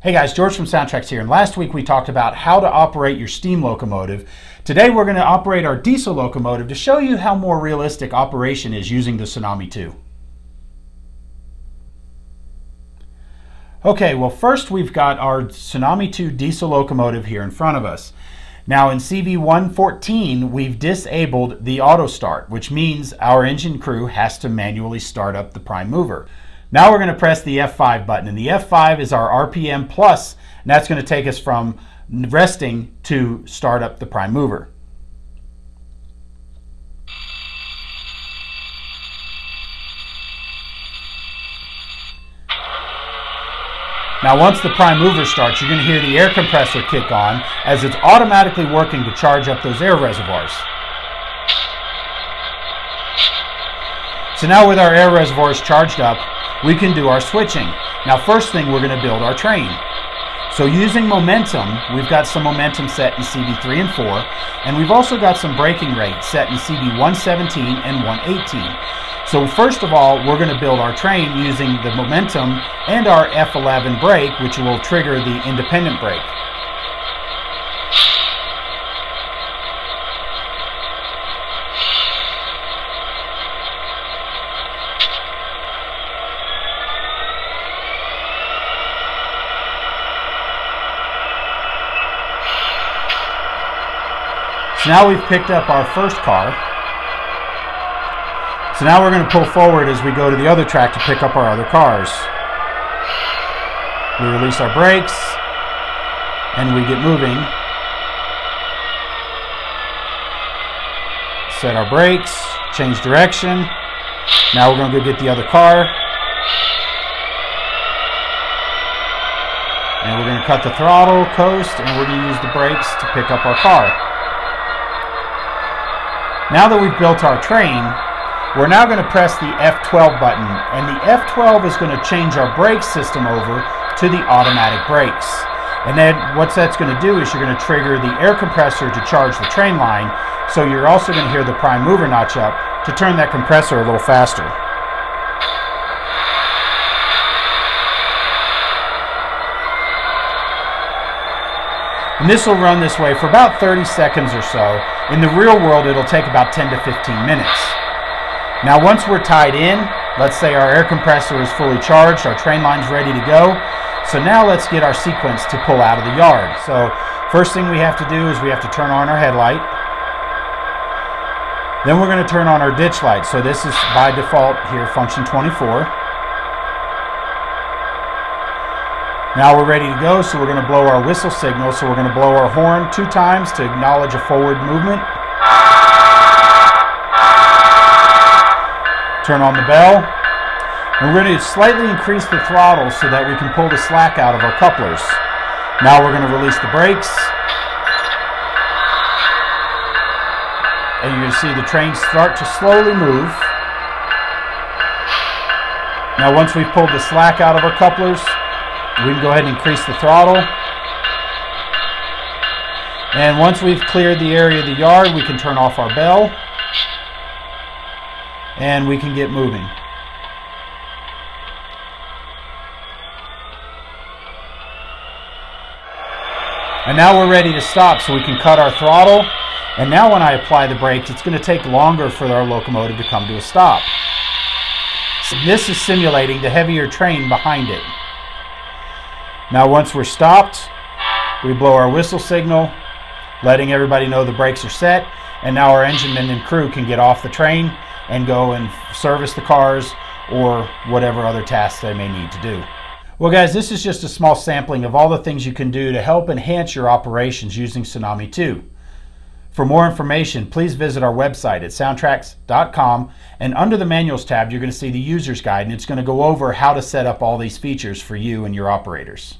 Hey guys, George from SoundTraxx here, and last week we talked about how to operate your steam locomotive. Today we're going to operate our diesel locomotive to show you how more realistic operation is using the Tsunami2. Okay, well first we've got our Tsunami2 diesel locomotive here in front of us. Now in CV114 we've disabled the auto start, which means our engine crew has to manually start up the prime mover. Now we're going to press the F5 button, and the F5 is our RPM plus, and that's going to take us from resting to start up the prime mover. Now once the prime mover starts, you're going to hear the air compressor kick on as it's automatically working to charge up those air reservoirs. So now with our air reservoirs charged up, we can do our switching. Now first thing, we're going to build our train. So using momentum, we've got some momentum set in CV3 and 4, and we've also got some braking rates set in CV117 and 118. So first of all, we're going to build our train using the momentum and our F11 brake, which will trigger the independent brake. So now we've picked up our first car. So now we're going to pull forward as we go to the other track to pick up our other cars. We release our brakes and we get moving. Set our brakes, change direction. Now we're going to go get the other car. And we're going to cut the throttle, coast, and we're going to use the brakes to pick up our car. Now that we've built our train, we're now going to press the F12 button, and the F12 is going to change our brake system over to the automatic brakes. And then what that's going to do is you're going to trigger the air compressor to charge the train line, so you're also going to hear the prime mover notch up to turn that compressor a little faster. And this will run this way for about 30 seconds or so. In the real world, it'll take about 10 to 15 minutes. Now once we're tied in, let's say our air compressor is fully charged, our train line's ready to go. So now let's get our sequence to pull out of the yard. So first thing we have to do is we have to turn on our headlight. Then we're going to turn on our ditch light. So this is by default here, function 24. Now we're ready to go, so we're going to blow our whistle signal. So we're going to blow our horn 2 times to acknowledge a forward movement. Turn on the bell. And we're going to slightly increase the throttle so that we can pull the slack out of our couplers. Now we're going to release the brakes. And you're going to see the train start to slowly move. Now once we've pulled the slack out of our couplers, we can go ahead and increase the throttle. And once we've cleared the area of the yard, we can turn off our bell. And we can get moving. And now we're ready to stop, so we can cut our throttle. And now when I apply the brakes, it's going to take longer for our locomotive to come to a stop. So this is simulating the heavier train behind it. Now once we're stopped, we blow our whistle signal, letting everybody know the brakes are set, and now our enginemen and crew can get off the train and go and service the cars or whatever other tasks they may need to do. Well guys, this is just a small sampling of all the things you can do to help enhance your operations using Tsunami2. For more information, please visit our website at SoundTraxx.com, and under the Manuals tab, you're going to see the User's Guide, and it's going to go over how to set up all these features for you and your operators.